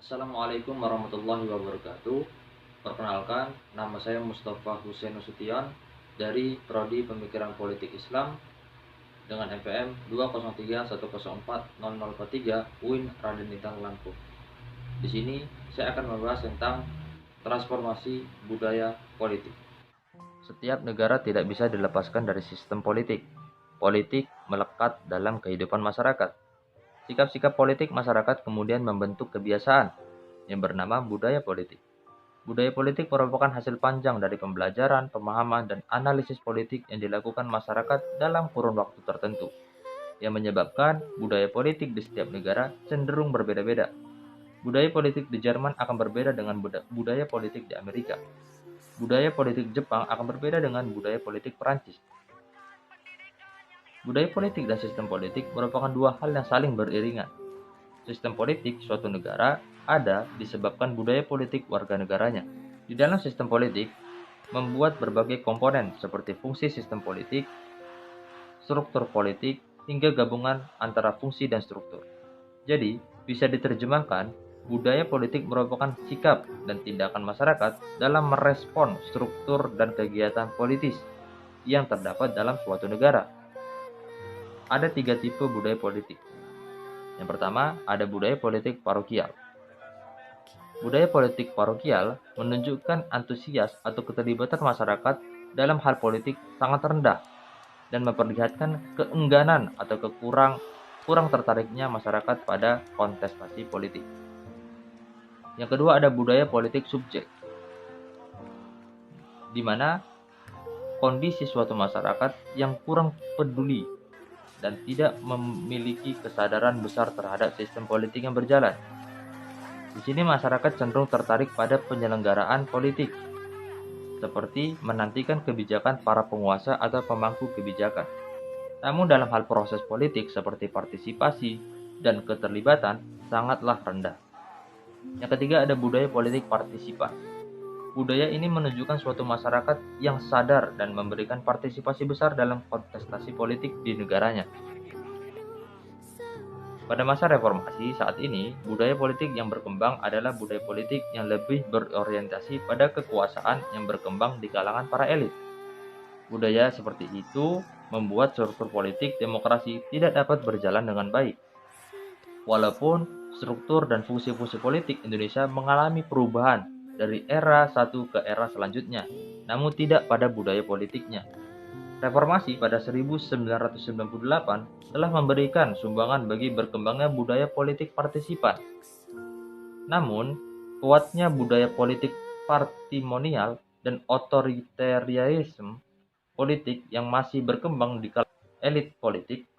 Assalamualaikum warahmatullahi wabarakatuh. Perkenalkan, nama saya Mustafa Hussein Nasution dari Prodi Pemikiran Politik Islam dengan NPM 203104043 UIN Raden Intan Lampung. Di sini saya akan membahas tentang transformasi budaya politik. Setiap negara tidak bisa dilepaskan dari sistem politik. Politik melekat dalam kehidupan masyarakat. Sikap-sikap politik masyarakat kemudian membentuk kebiasaan yang bernama budaya politik. Budaya politik merupakan hasil panjang dari pembelajaran, pemahaman, dan analisis politik yang dilakukan masyarakat dalam kurun waktu tertentu, yang menyebabkan budaya politik di setiap negara cenderung berbeda-beda. Budaya politik di Jerman akan berbeda dengan budaya politik di Amerika. Budaya politik Jepang akan berbeda dengan budaya politik Perancis. Budaya politik dan sistem politik merupakan dua hal yang saling beriringan. Sistem politik suatu negara ada disebabkan budaya politik warga negaranya. Di dalam sistem politik, membuat berbagai komponen seperti fungsi sistem politik, struktur politik, hingga gabungan antara fungsi dan struktur. Jadi, bisa diterjemahkan, budaya politik merupakan sikap dan tindakan masyarakat dalam merespon struktur dan kegiatan politis yang terdapat dalam suatu negara. Ada tiga tipe budaya politik. Yang pertama, ada budaya politik parokial. Budaya politik parokial menunjukkan antusias atau keterlibatan masyarakat dalam hal politik sangat rendah dan memperlihatkan keengganan atau kurang tertariknya masyarakat pada kontestasi politik. Yang kedua ada budaya politik subjek, di mana kondisi suatu masyarakat yang kurang peduli dan tidak memiliki kesadaran besar terhadap sistem politik yang berjalan. Di sini masyarakat cenderung tertarik pada penyelenggaraan politik, seperti menantikan kebijakan para penguasa atau pemangku kebijakan. Namun dalam hal proses politik seperti partisipasi dan keterlibatan sangatlah rendah. Yang ketiga ada budaya politik partisipan. Budaya ini menunjukkan suatu masyarakat yang sadar dan memberikan partisipasi besar dalam kontestasi politik di negaranya. Pada masa reformasi saat ini, budaya politik yang berkembang adalah budaya politik yang lebih berorientasi pada kekuasaan yang berkembang di kalangan para elit. Budaya seperti itu membuat struktur politik demokrasi tidak dapat berjalan dengan baik. Walaupun struktur dan fungsi-fungsi politik Indonesia mengalami perubahan dari era satu ke era selanjutnya, namun tidak pada budaya politiknya. Reformasi pada 1998 telah memberikan sumbangan bagi berkembangnya budaya politik partisipan. Namun, kuatnya budaya politik partimonial dan otoritarianisme politik yang masih berkembang di kalangan elit politik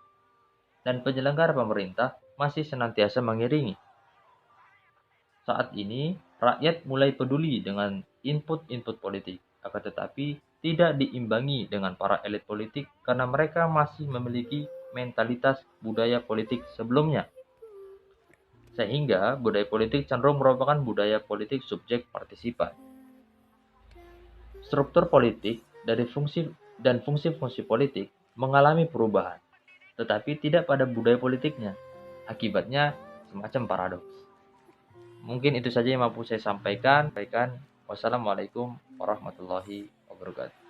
dan penyelenggara pemerintah masih senantiasa mengiringi. Saat ini, rakyat mulai peduli dengan input-input politik, akan tetapi tidak diimbangi dengan para elit politik karena mereka masih memiliki mentalitas budaya politik sebelumnya. Sehingga budaya politik cenderung merupakan budaya politik subjek partisipan. Struktur politik dari fungsi-fungsi politik mengalami perubahan, tetapi tidak pada budaya politiknya. Akibatnya semacam paradoks. Mungkin itu saja yang mampu saya sampaikan. Wassalamualaikum warahmatullahi wabarakatuh.